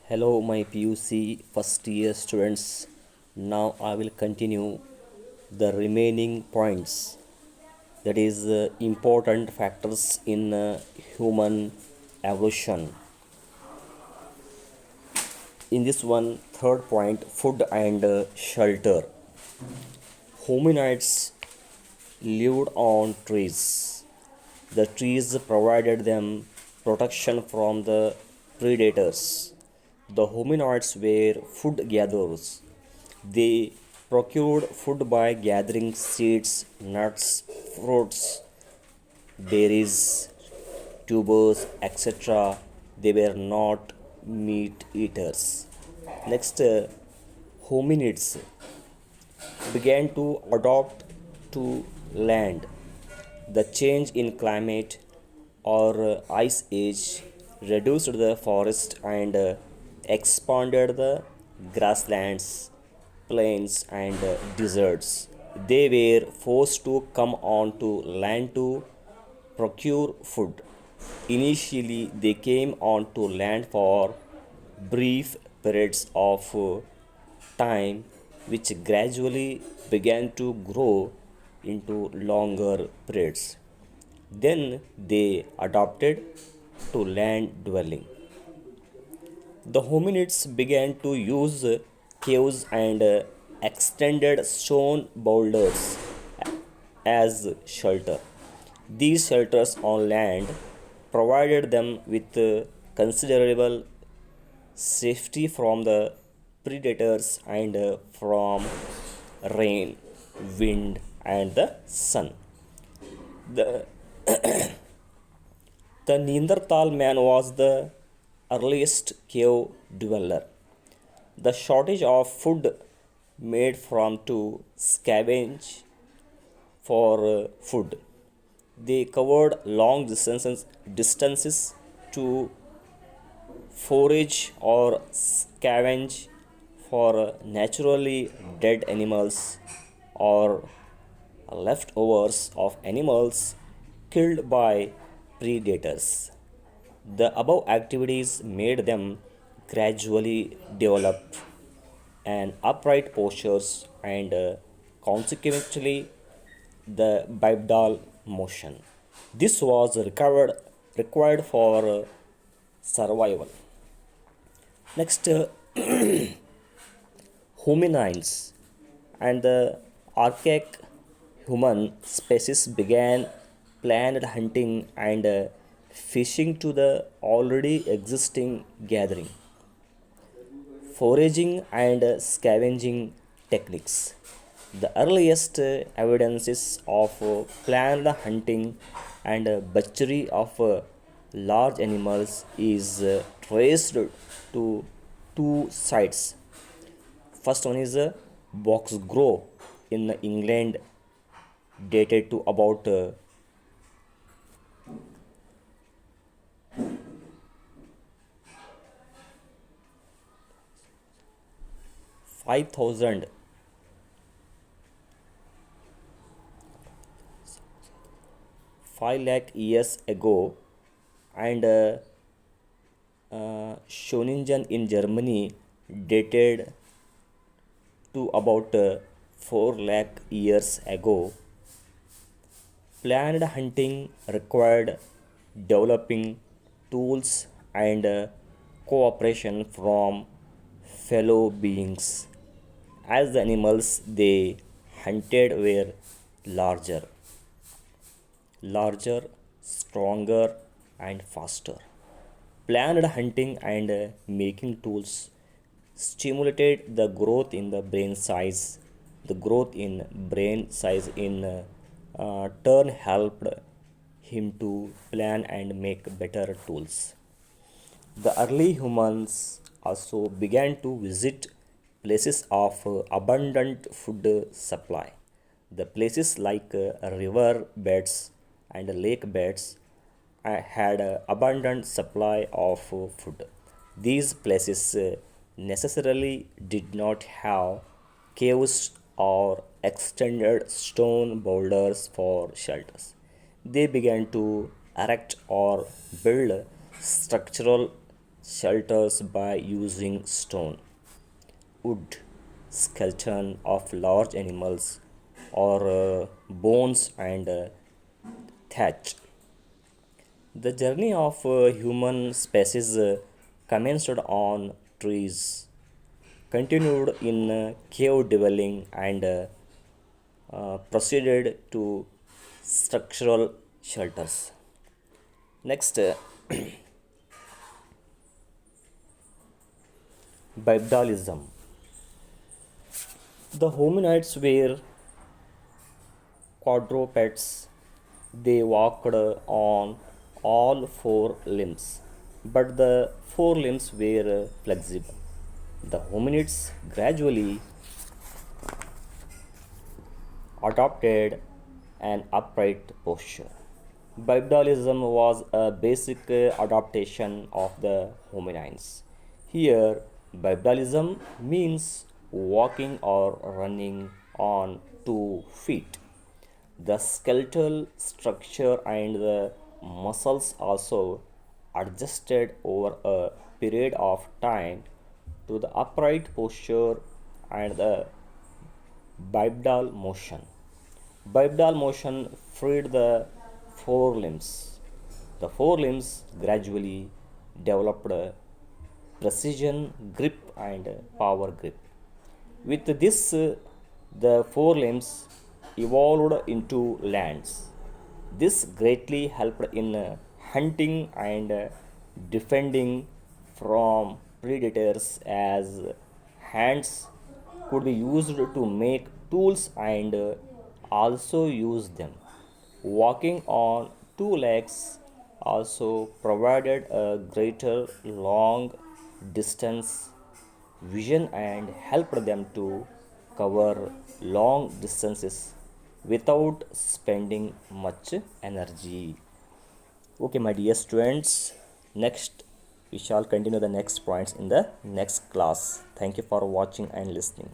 Hello, my PUC first year students. Now I will continue the remaining points, that is, important factors in human evolution. In this one, third point, food and shelter. Hominids lived on trees. The trees provided them protection from the predators. The hominoids were food gatherers. They procured food by gathering seeds, nuts, fruits, berries, tubers, etc. They were not meat eaters. Next, hominids began to adopt to land. The change in climate or ice age reduced the forest and expanded the grasslands, plains, and deserts. They were forced to come onto land to procure food. Initially, they came onto land for brief periods of time, which gradually began to grow into longer periods. Then they adopted to land dwelling. The hominids began to use caves and extended stone boulders as shelter. These shelters on land provided them with considerable safety from the predators and from rain, wind, and the sun. The, the Neanderthal man was the earliest cave dweller. The shortage of food made from to scavenge for food. They covered long distances to forage or scavenge for naturally dead animals or leftovers of animals killed by predators. The above activities made them gradually develop an upright postures and consequently the bipedal motion. This was required for survival. Next, hominines and the archaic human species began planned hunting and fishing to the already existing gathering, foraging and scavenging techniques. The earliest evidences of planned hunting and butchery of large animals is traced to two sites. First one is Boxgrove in England, dated to about 5000 5 lakh years ago, and Schoningen in Germany, dated to about 4 lakh years ago. Planned hunting required developing tools and cooperation from fellow beings, as the animals they hunted were larger, stronger, and faster. Planned hunting and making tools stimulated the growth in the brain size. The growth in brain size in turn helped him to plan and make better tools. The early humans also began to visit places of abundant food supply. The places like river beds and lake beds had abundant supply of food. These places necessarily did not have caves or extended stone boulders for shelters. They began to erect or build structural shelters by using stone, wood, skeleton of large animals, or bones and thatch. The journey of human species commenced on trees, continued in cave dwelling, and proceeded to structural shelters. Next, bipedalism. The hominids were quadrupeds. They walked on all four limbs, but the forelimbs were flexible. The hominids gradually adopted an upright posture. Bipedalism was a basic adaptation of the hominines. Here, bipedalism means walking or running on 2 feet. The skeletal structure and the muscles also adjusted over a period of time to the upright posture and the bipedal motion. Bipedal motion freed the forelimbs. The forelimbs gradually developed precision grip and power grip. With this, the forelimbs evolved into lands. This greatly helped in hunting and defending from predators, as hands could be used to make tools and also use them. Walking on 2 legs also provided a greater long distance vision and helped them to cover long distances without spending much energy. Okay, my dear students, next we shall continue the next points in the next class. Thank you for watching and listening.